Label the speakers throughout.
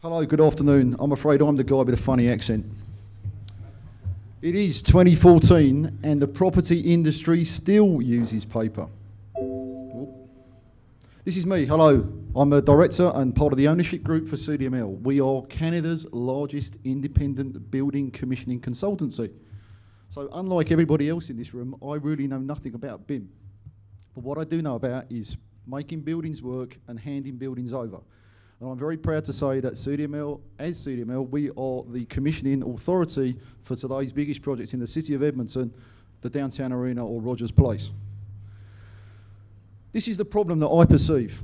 Speaker 1: Hello, good afternoon. I'm afraid I'm the guy with a funny accent. It is 2014 and the property industry still uses paper. This is me, hello. I'm a director and part of the ownership group for CDML. We are Canada's largest independent building commissioning consultancy. So unlike everybody else in this room, I really know nothing about BIM. But what I do know about is making buildings work and handing buildings over. And I'm very proud to say that CDML, as CDML, we are the commissioning authority for today's biggest projects in the city of Edmonton, the Downtown Arena or Rogers Place. This is the problem that I perceive.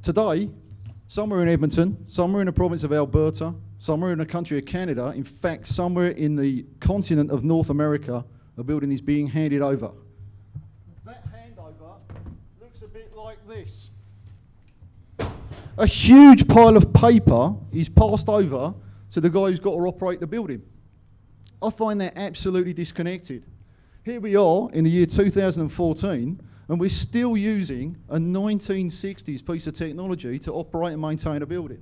Speaker 1: Today, somewhere in Edmonton, somewhere in the province of Alberta, somewhere in the country of Canada, in fact, somewhere in the continent of North America, a building is being handed over. That handover looks a bit like this. A huge pile of paper is passed over to the guy who's got to operate the building. I find that absolutely disconnected. Here we are in the year 2014, and we're still using a 1960s piece of technology to operate and maintain a building.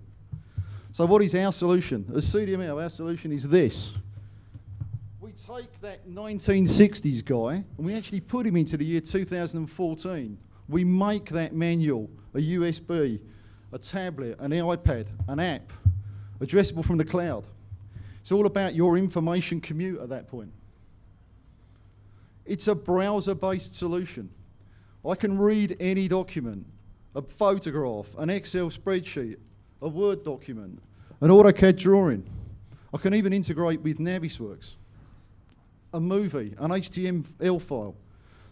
Speaker 1: So what is our solution? As CDML, our solution is this. We take that 1960s guy, and we actually put him into the year 2014. We make that manual, a USB, a tablet, an iPad, an app, addressable from the cloud. It's all about your information commute at that point. It's a browser-based solution. I can read any document, a photograph, an Excel spreadsheet, a Word document, an AutoCAD drawing. I can even integrate with Navisworks, a movie, an HTML file.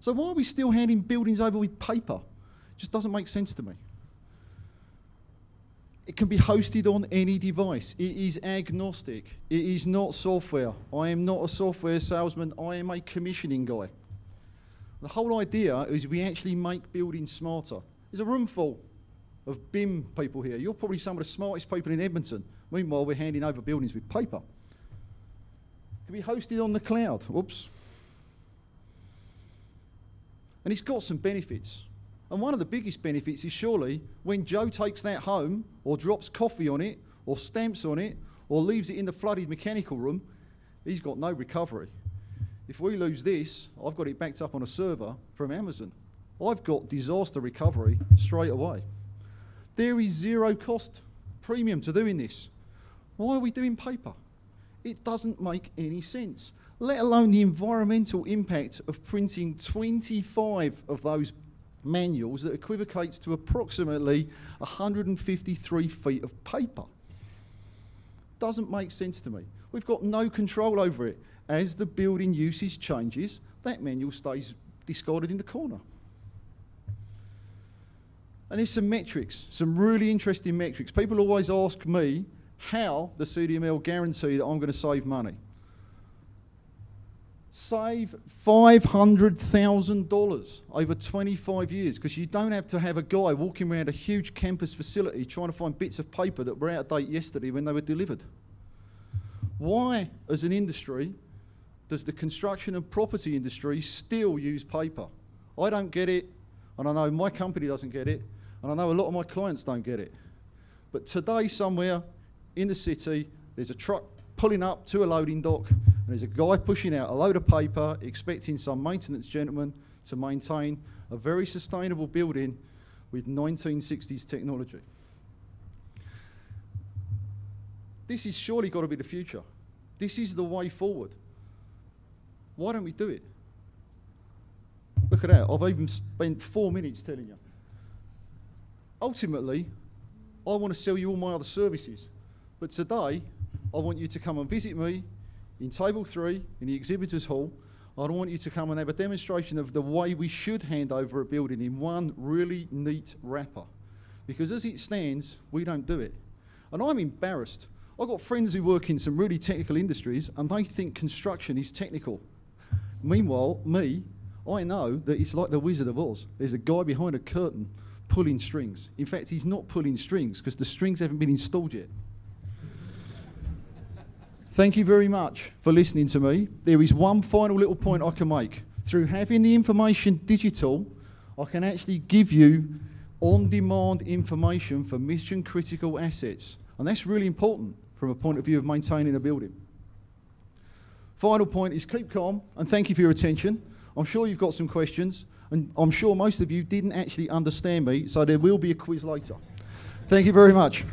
Speaker 1: So why are we still handing buildings over with paper? It just doesn't make sense to me. It can be hosted on any device. It is agnostic. It is not software. I am not a software salesman. I am a commissioning guy. The whole idea is we actually make buildings smarter. There's a room full of BIM people here. You're probably some of the smartest people in Edmonton. Meanwhile, we're handing over buildings with paper. It can be hosted on the cloud. Whoops. And it's got some benefits. And one of the biggest benefits is surely when Joe takes that home or drops coffee on it or stamps on it or leaves it in the flooded mechanical room, he's got no recovery. If we lose this, I've got it backed up on a server from Amazon. I've got disaster recovery straight away. There is zero cost premium to doing this. Why are we doing paper? It doesn't make any sense, let alone the environmental impact of printing 25 of those manuals that equivocates to approximately 153 feet of paper. Doesn't make sense to me. We've got no control over it. As the building usage changes, that manual stays discarded in the corner. And there's some metrics, some really interesting metrics. People always ask me how the CDML guarantee that I'm going to save money. Save $500,000 over 25 years, because you don't have to have a guy walking around a huge campus facility trying to find bits of paper that were out of date yesterday when they were delivered. Why, as an industry, does the construction and property industry still use paper? I don't get it, and I know my company doesn't get it, and I know a lot of my clients don't get it. But today, somewhere in the city, there's a truck pulling up to a loading dock, and there's a guy pushing out a load of paper, expecting some maintenance gentleman to maintain a very sustainable building with 1960s technology. This has surely got to be the future. This is the way forward. Why don't we do it? Look at that. I've even spent 4 minutes telling you. Ultimately, I want to sell you all my other services. But today, I want you to come and visit me in Table 3 in the Exhibitors Hall. I want you to come and have a demonstration of the way we should hand over a building in one really neat wrapper. Because as it stands, we don't do it. And I'm embarrassed. I've got friends who work in some really technical industries and they think construction is technical. Meanwhile, I know that it's like the Wizard of Oz. There's a guy behind a curtain pulling strings. In fact, he's not pulling strings because the strings haven't been installed yet. Thank you very much for listening to me. There is one final little point I can make. Through having the information digital, I can actually give you on-demand information for mission-critical assets. And that's really important from a point of view of maintaining a building. Final point is keep calm, and thank you for your attention. I'm sure you've got some questions, and I'm sure most of you didn't actually understand me, so there will be a quiz later. Thank you very much.